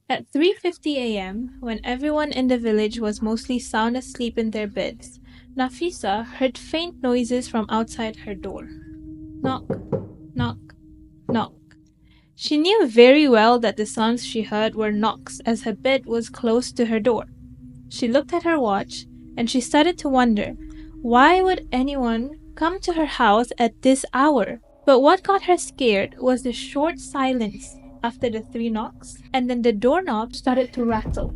At 3:50 a.m., when everyone in the village was mostly sound asleep in their beds, Nafisa heard faint noises from outside her door. Knock, knock, knock. She knew very well that the sounds she heard were knocks as her bed was close to her door. She looked at her watch and she started to wonder, why would anyone come to her house at this hour? But what got her scared was the short silence after the 3 knocks, and then the doorknob started to rattle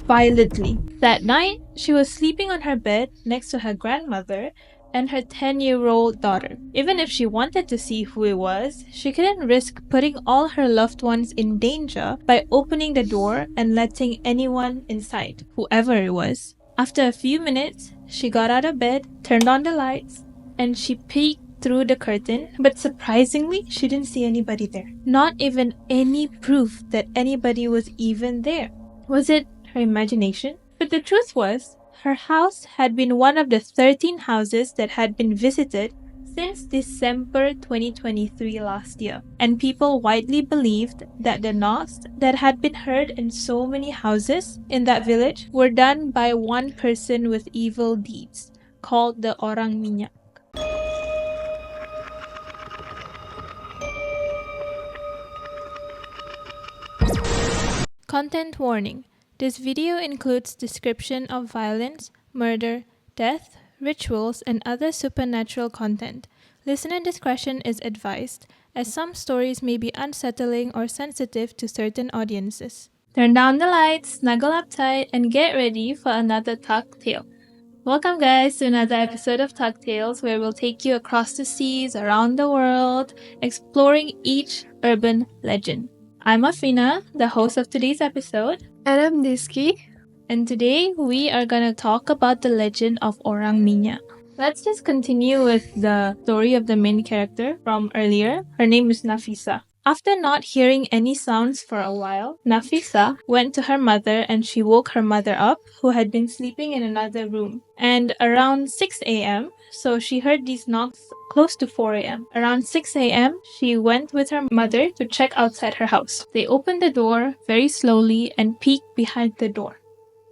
violently. That night, she was sleeping on her bed next to her grandmother and her 10-year-old daughter. Even if she wanted to see who it was, she couldn't risk putting all her loved ones in danger by opening the door and letting anyone inside, whoever it was. After a few minutes, she got out of bed, turned on the lights, and she peeked through the curtain, but surprisingly, she didn't see anybody there. Not even any proof that anybody was even there. Was it her imagination? But the truth was, her house had been one of the 13 houses that had been visited since December 2023 last year, and people widely believed that the knocks that had been heard in so many houses in that village were done by one person with evil deeds, called the Orang Minyak. Content warning. This video includes description of violence, murder, death, rituals, and other supernatural content. Listener discretion is advised, as some stories may be unsettling or sensitive to certain audiences. Turn down the lights, snuggle up tight, and get ready for another Talk Tale. Welcome guys to another episode of Talk Tales, where we'll take you across the seas, around the world, exploring each urban legend. I'm Afrina, the host of today's episode. And I'm Niski. And today we are going to talk about the legend of Orang Minyak. Let's just continue with the story of the main character from earlier. Her name is Nafisa. After not hearing any sounds for a while, Nafisa went to her mother and she woke her mother up, who had been sleeping in another room. And around 6 a.m., so she heard these knocks close to 4 a.m. Around 6 a.m., she went with her mother to check outside her house. They opened the door very slowly and peeked behind the door.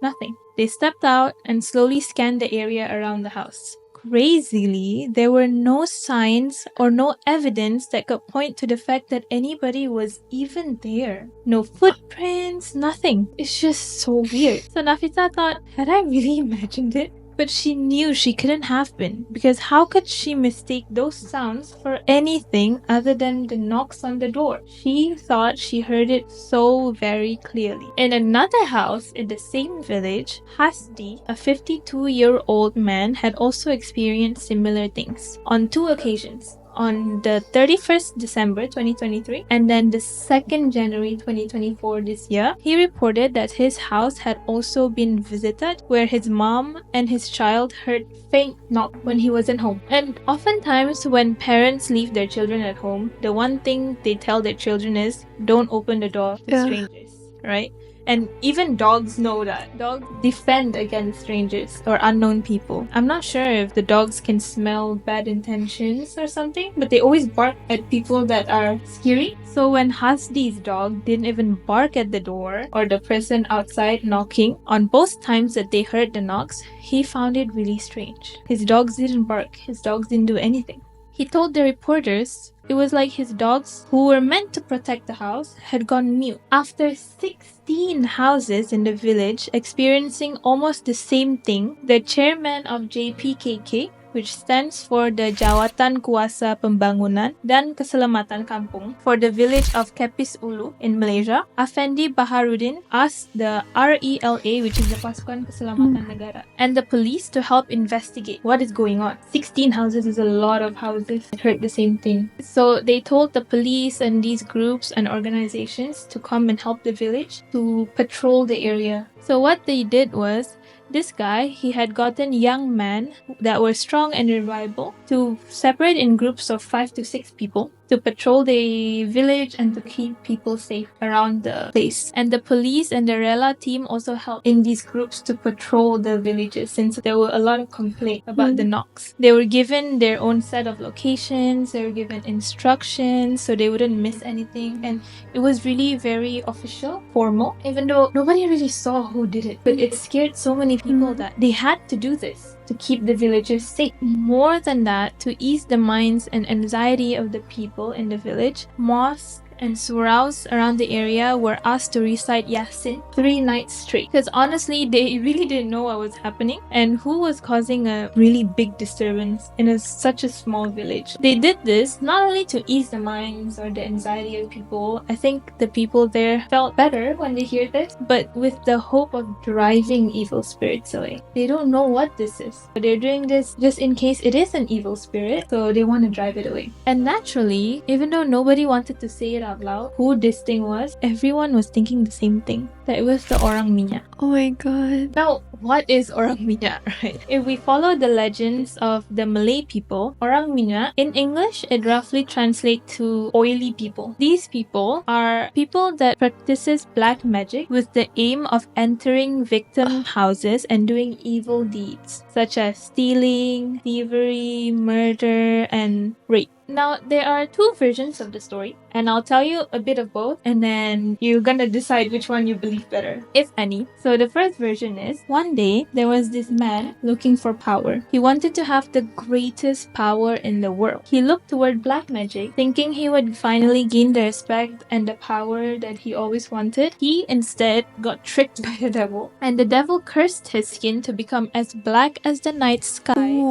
Nothing. They stepped out and slowly scanned the area around the house. Crazily, there were no signs or no evidence that could point to the fact that anybody was even there. No footprints, nothing. It's just so weird. So Nafisa thought, had I really imagined it? But she knew she couldn't have been, because how could she mistake those sounds for anything other than the knocks on the door? She thought she heard it so very clearly. In another house in the same village, Hasdi, a 52-year-old man, had also experienced similar things on 2 occasions. On the 31st December 2023 and then the 2nd January 2024 this year, he reported that his house had also been visited, where his mom and his child heard faint knock when he wasn't home. And oftentimes when parents leave their children at home, the one thing they tell their children is, don't open the door to strangers, right? And even dogs know that. Dogs defend against strangers or unknown people. I'm not sure if the dogs can smell bad intentions or something, but they always bark at people that are scary. So when Hasdi's dog didn't even bark at the door or the person outside knocking, on both times that they heard the knocks, he found it really strange. His dogs didn't bark. His dogs didn't do anything. He told the reporters it was like his dogs, who were meant to protect the house, had gone mute. After 16 houses in the village experiencing almost the same thing, the chairman of JPKK, which stands for the Jawatan Kuasa Pembangunan dan Keselamatan Kampung for the village of Kepis Ulu in Malaysia, Afendi Baharudin asked the RELA, which is the Pasukan Keselamatan Negara, and the police to help investigate what is going on. 16 houses is a lot of houses that heard the same thing. So they told the police and these groups and organizations to come and help the village to patrol the area. So what they did was, this guy, he had gotten young men that were strong and reliable to separate in groups of 5 to 6 people to patrol the village and to keep people safe around the place. And the police and the Rela team also helped in these groups to patrol the villages since there were a lot of complaints about the knocks. They were given their own set of locations, they were given instructions so they wouldn't miss anything, and it was really very official, formal, even though nobody really saw who did it. But it scared so many people that they had to do this to keep the villagers safe. More than that, to ease the minds and anxiety of the people in the village, mosques and suraus around the area were asked to recite Yasin 3 nights straight. Because honestly, they really didn't know what was happening and who was causing a really big disturbance in such a small village. They did this not only to ease the minds or the anxiety of people. I think the people there felt better when they hear this, but with the hope of driving evil spirits away. They don't know what this is, but they're doing this just in case it is an evil spirit, so they want to drive it away. And naturally, even though nobody wanted to say it out loud who this thing was, everyone was thinking the same thing, that it was the Orang Minyak. Oh my god. Now, what is Orang Minyak, right? If we follow the legends of the Malay people, Orang Minyak, in English, it roughly translates to oily people. These people are people that practices black magic with the aim of entering victim houses and doing evil deeds, such as stealing, thievery, murder, and rape. Now, there are 2 versions of the story, and I'll tell you a bit of both, and then you're gonna decide which one you believe better, if any. So the first version is, one day, there was this man looking for power. He wanted to have the greatest power in the world. He looked toward black magic, thinking he would finally gain the respect and the power that he always wanted. He instead got tricked by the devil, and the devil cursed his skin to become as black as the night sky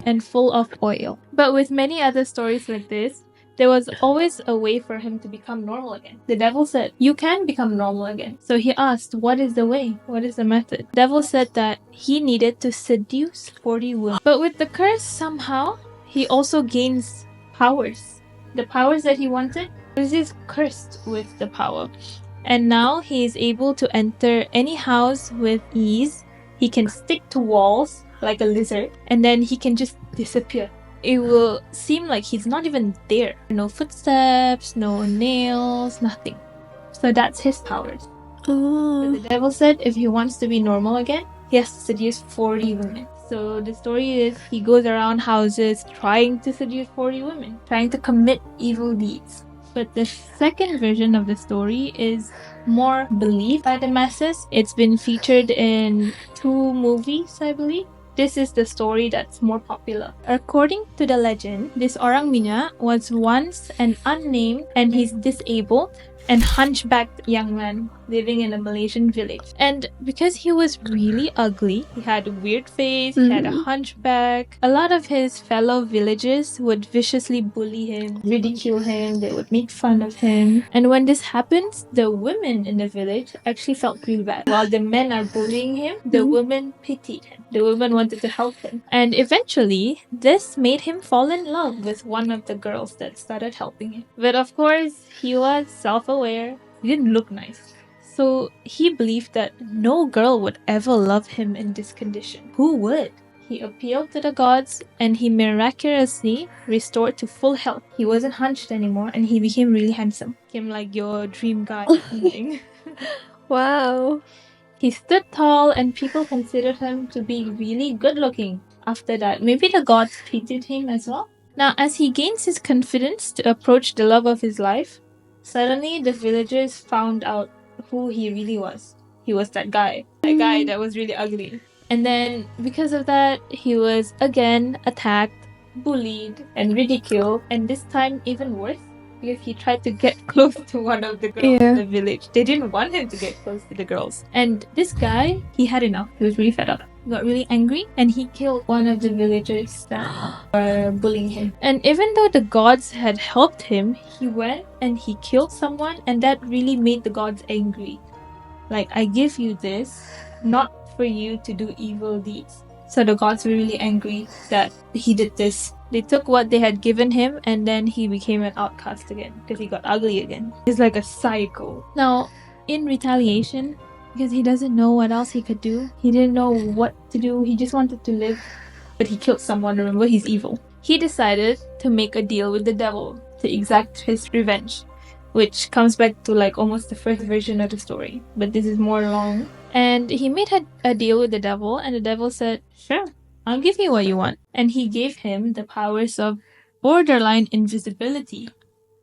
and full of oil. But with many other stories like this, there was always a way for him to become normal again. The devil said, you can become normal again. So he asked, what is the way? What is the method? The devil said that he needed to seduce 40 women. But with the curse, somehow, he also gains powers. The powers that he wanted, he is cursed with the power. And now he is able to enter any house with ease. He can stick to walls like a lizard, and then he can just disappear. It will seem like he's not even there. No footsteps, no nails, nothing. So that's his powers. But the devil said if he wants to be normal again, he has to seduce 40 women. So the story is he goes around houses trying to seduce 40 women, trying to commit evil deeds. But the second version of the story is more believed by the masses. It's been featured in 2 movies, I believe. This is the story that's more popular. According to the legend, this Orang Minyak was once an unnamed and he's disabled and hunchbacked young man living in a Malaysian village. And because he was really ugly, he had a weird face, he had a hunchback, a lot of his fellow villagers would viciously bully him, ridicule him, they would make fun of him. And when this happens, the women in the village actually felt really bad. While the men are bullying him, the women pitied him. The women wanted to help him. And eventually, this made him fall in love with one of the girls that started helping him. But of course, he was self-aware. He didn't look nice. So he believed that no girl would ever love him in this condition. Who would? He appealed to the gods and he miraculously restored to full health. He wasn't hunched anymore and he became really handsome. Became like your dream guy. Wow. He stood tall and people considered him to be really good looking. After that, maybe the gods pitied him as well. Now, as he gains his confidence to approach the love of his life, suddenly the villagers found out who he really was. He was that guy that was really ugly. And then, because of that, he was again attacked, bullied, and ridiculed. And this time, even worse, because he tried to get close to one of the girls in the village. They didn't want him to get close to the girls. And this guy, he had enough. He was really fed up. He got really angry and he killed one of the villagers that were bullying him. And even though the gods had helped him, he went and he killed someone, and that really made the gods angry. Like, I give you this, not for you to do evil deeds. So the gods were really angry that he did this. They took what they had given him and then he became an outcast again because he got ugly again. He's like a psycho. Now, in retaliation, because he doesn't know what else he could do, he didn't know what to do, he just wanted to live, but he killed someone. Remember, he's evil. He decided to make a deal with the devil to exact his revenge, which comes back to like almost the first version of the story, but this is more long. And he made a deal with the devil, and the devil said, "Sure, I'll give you what you want." And he gave him the powers of borderline invisibility,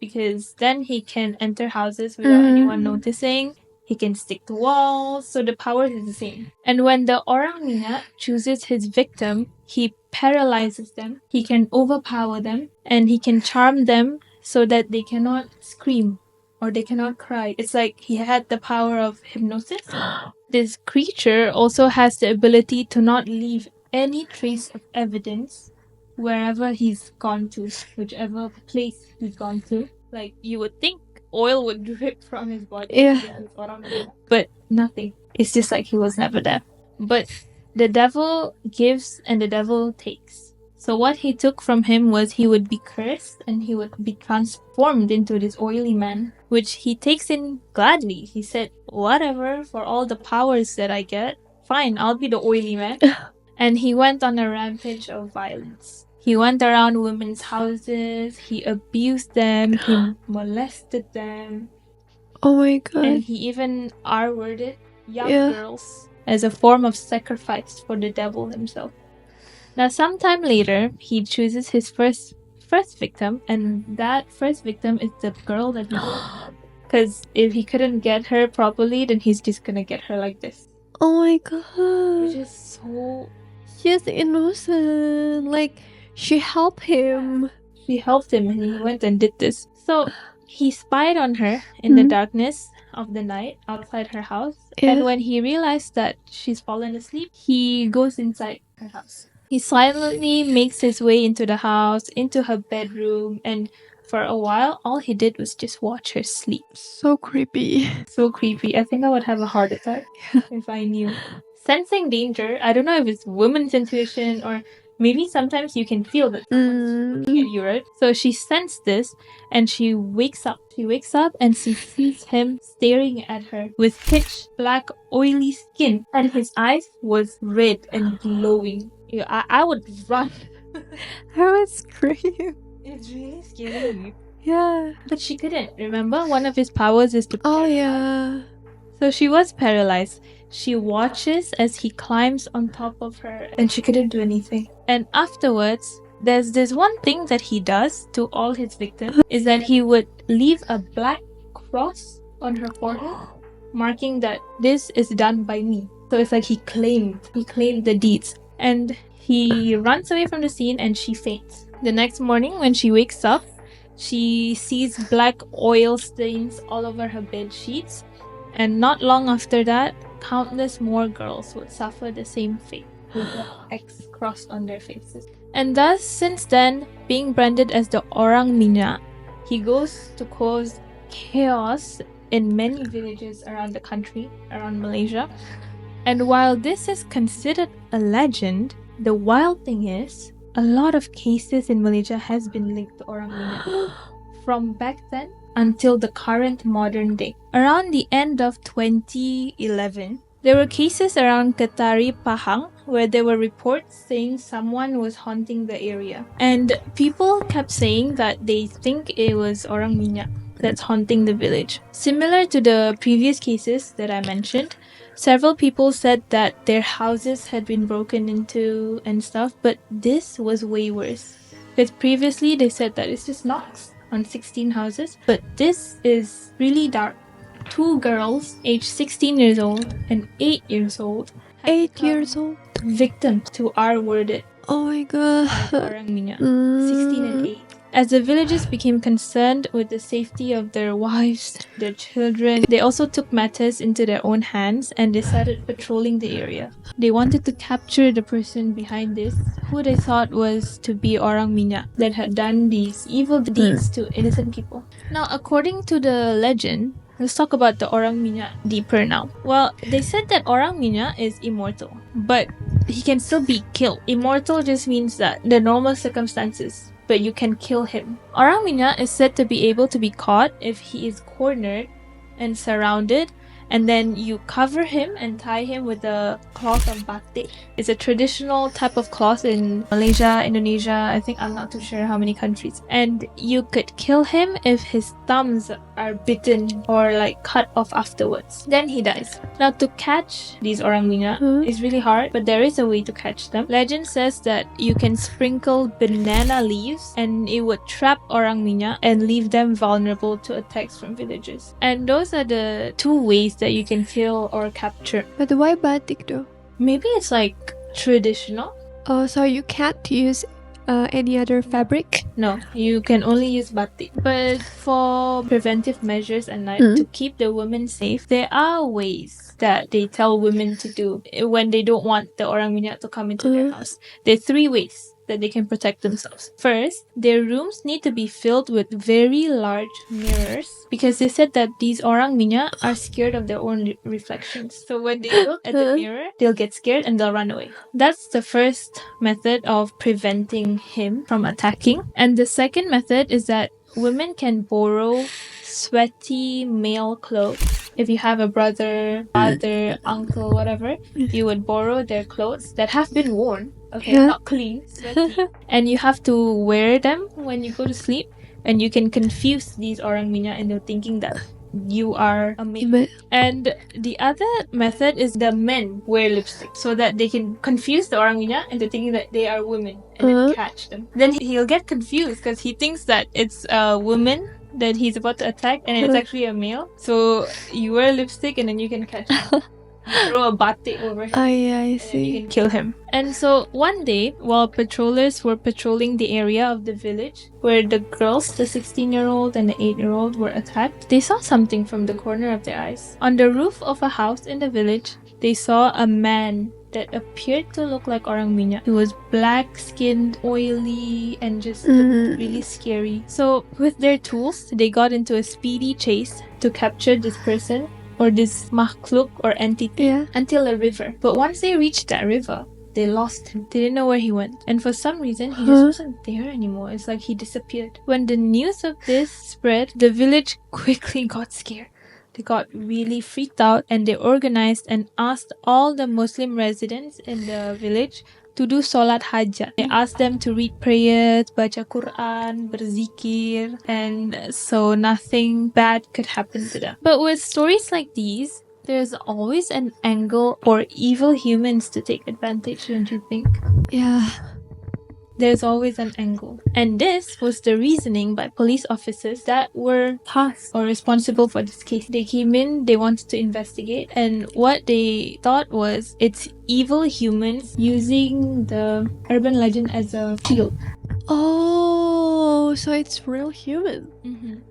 because then he can enter houses without anyone noticing. He can stick to walls, so the power is the same. And when the Orang Minyak chooses his victim, he paralyzes them, he can overpower them, and he can charm them so that they cannot scream or they cannot cry. It's like he had the power of hypnosis. This creature also has the ability to not leave any trace of evidence wherever he's gone to, whichever place he's gone to. Like, you would think oil would drip from his body. Yeah. But nothing. It's just like he was never there. But the devil gives and the devil takes. So what he took from him was he would be cursed and he would be transformed into this oily man, which he takes in gladly. He said, whatever, for all the powers that I get, fine, I'll be the oily man. And he went on a rampage of violence. He went around women's houses, he abused them, he molested them. Oh my god. And he even R-worded young girls as a form of sacrifice for the devil himself. Now, sometime later, he chooses his first victim, and that first victim is the girl that he killed. Because if he couldn't get her properly, then he's just gonna get her like this. Oh my god. Which is so... She's innocent. Like, she helped him. She helped him and he went and did this. So he spied on her in the darkness of the night outside her house. Yeah. And when he realized that she's fallen asleep, he goes inside her house. He silently makes his way into the house, into her bedroom, and for a while, all he did was just watch her sleep. So creepy. So creepy. I think I would have a heart attack if I knew. Sensing danger, I don't know if it's women's intuition or maybe sometimes you can feel that someone's looking at you, right? So she sensed this and she wakes up. She wakes up and she sees him staring at her with pitch black oily skin, and his eyes was red and glowing. I would run. I would scream. It's really scary. Yeah. But she couldn't. Remember, one of his powers is to Oh yeah. So she was paralyzed. She watches as he climbs on top of her and she couldn't do anything. And afterwards, there's this one thing that he does to all his victims is that he would leave a black cross on her forehead, marking that this is done by me. So it's like he claimed the deeds. And he runs away from the scene and she faints. The next morning when she wakes up, she sees black oil stains all over her bed sheets. And not long after that, countless more girls would suffer the same fate, with the X crossed on their faces. And thus, since then, being branded as the Orang Minyak, he goes to cause chaos in many villages around the country, around Malaysia. And while this is considered a legend, the wild thing is, a lot of cases in Malaysia has been linked to Orang Minyak. From back then until the current modern day. Around the end of 2011, there were cases around Ketari, Pahang, where there were reports saying someone was haunting the area. And people kept saying that they think it was Orang Minyak that's haunting the village. Similar to the previous cases that I mentioned, several people said that their houses had been broken into and stuff, but this was way worse. Because previously they said that it's just knocks on 16 houses, but this is really dark. 2 girls aged 16 years old and 8 years old 8 years old victims to R-worded Oh my god. Orang Minyak, 16 and 8. As the villagers became concerned with the safety of their wives, their children, they also took matters into their own hands and they started patrolling the area. They wanted to capture the person behind this, who they thought was to be Orang Minyak, that had done these evil deeds to innocent people. Now, according to the legend, let's talk about the Orang Minyak deeper now. Well, they said that Orang Minyak is immortal, but he can still be killed. Immortal just means that the normal circumstances, but you can kill him. Orang Minyak is said to be able to be caught if he is cornered and surrounded and then you cover him and tie him with a cloth of batik. It's a traditional type of cloth in Malaysia, Indonesia, I think, I'm not too sure how many countries. And you could kill him if his thumbs are bitten or like cut off afterwards. Then he dies. Now, to catch these Orang Minyak is really hard, but there is a way to catch them. Legend says that you can sprinkle banana leaves and it would trap Orang Minyak and leave them vulnerable to attacks from villagers. And those are the two ways that you can kill or capture. But why batik though? Maybe it's like traditional. Oh, so you can't use any other fabric? No, you can only use batik. But for preventive measures and like to keep the women safe, there are ways that they tell women to do when they don't want the Orang Minyak to come into their house. There are 3 ways that they can protect themselves. First, their rooms need to be filled with very large mirrors because they said that these Orang Minyak are scared of their own reflections. So when they look at the mirror, they'll get scared and they'll run away. That's the first method of preventing him from attacking. And the second method is that women can borrow sweaty male clothes. If you have a brother, father, uncle, whatever, you would borrow their clothes that have been worn. Okay, not clean, sweaty. And you have to wear them when you go to sleep. And you can confuse these Orang Minyak into thinking that you are a male. And the other method is the men wear lipstick so that they can confuse the Orang Minyak into thinking that they are women and then catch them. Then he'll get confused because he thinks that it's a woman that he's about to attack and it's actually a male. So you wear lipstick and then you can catch him. You throw a batik over him. I see. And you can kill him. And so one day, while patrollers were patrolling the area of the village where the girls, the 16-year-old and the 8-year-old, were attacked, they saw something from the corner of their eyes. On the roof of a house in the village, they saw a man that appeared to look like Orang Minyak. He was black-skinned, oily, and just looked really scary. So with their tools, they got into a speedy chase to capture this person, or this makhluk or entity, until a river. But once they reached that river, they lost him. They didn't know where he went. And for some reason, he just wasn't there anymore. It's like he disappeared. When the news of this spread, the village quickly got scared. They got really freaked out and they organized and asked all the Muslim residents in the village to do solat hajat. They asked them to read prayers, baca Quran, berzikir, and so nothing bad could happen to them. But with stories like these, there's always an angle for evil humans to take advantage, don't you think? Yeah. There's always an angle. And this was the reasoning by police officers that were tasked or responsible for this case. They came in, they wanted to investigate, and what they thought was it's evil humans using the urban legend as a shield. Oh, so it's real human.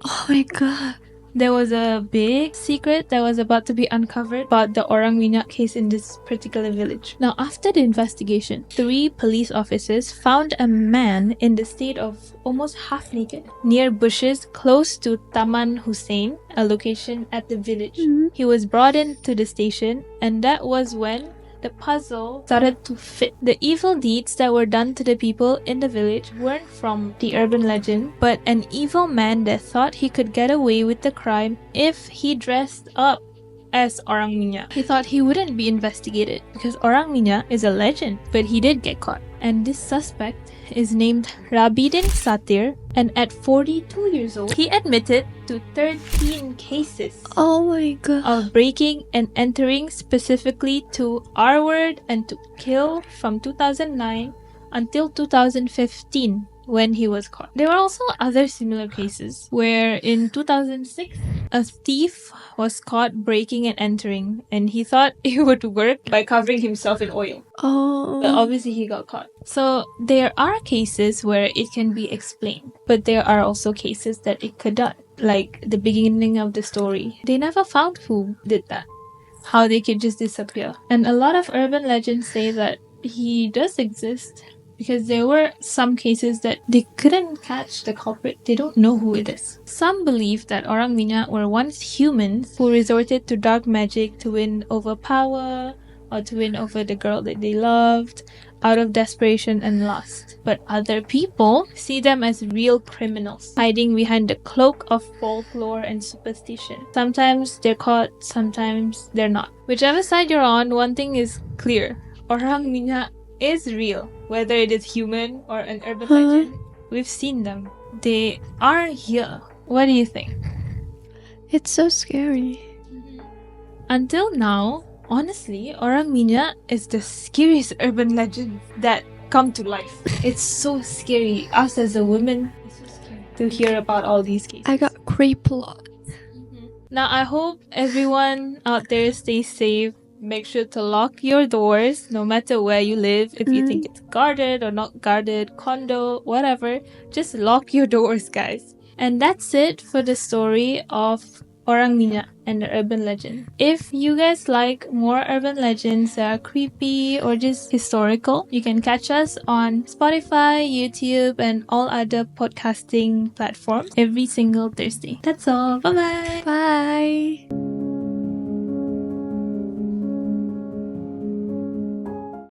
Oh my god. There was a big secret that was about to be uncovered about the Orang Minyak case in this particular village. Now, after the investigation, 3 police officers found a man in the state of almost half naked near bushes close to Taman Hussein, a location at the village. He was brought into the station, and that was when the puzzle started to fit. The evil deeds that were done to the people in the village weren't from the urban legend, but an evil man that thought he could get away with the crime if he dressed up as Orang Minyak. He thought he wouldn't be investigated because Orang Minyak is a legend, but he did get caught. And this suspect is named Rabidin Satir, and at 42 years old, he admitted to 13 cases of breaking and entering, specifically to R-word and to kill, from 2009 until 2015 when he was caught. There were also other similar cases where in 2006, a thief was caught breaking and entering, and he thought it would work by covering himself in oil. But obviously he got caught. So there are cases where it can be explained, but there are also cases that it could not. Like the beginning of the story, they never found who did that, how they could just disappear. And a lot of urban legends say that he does exist, because there were some cases that they couldn't catch the culprit. They don't know who it is. Some believe that Orang Minyak were once humans who resorted to dark magic to win over power or to win over the girl that they loved out of desperation and lust. But other people see them as real criminals, hiding behind the cloak of folklore and superstition. Sometimes they're caught, sometimes they're not. Whichever side you're on, one thing is clear. Orang Minyak is real. Whether it is human or an urban legend, we've seen them. They are here. What do you think? It's so scary. Until now, honestly, Orang Minyak is the scariest urban legend that come to life. It's so scary. Us as a woman, it's so scary to hear about all these cases. I got creep a lot. Now, I hope everyone out there stays safe. Make sure to lock your doors no matter where you live. If you think it's guarded or not guarded, condo, whatever, just lock your doors, guys. And that's it for the story of Orang Minyak and the urban legend. If you guys like more urban legends that are creepy or just historical, you can catch us on Spotify, YouTube, and all other podcasting platforms every single Thursday. That's all. Bye-bye. Bye.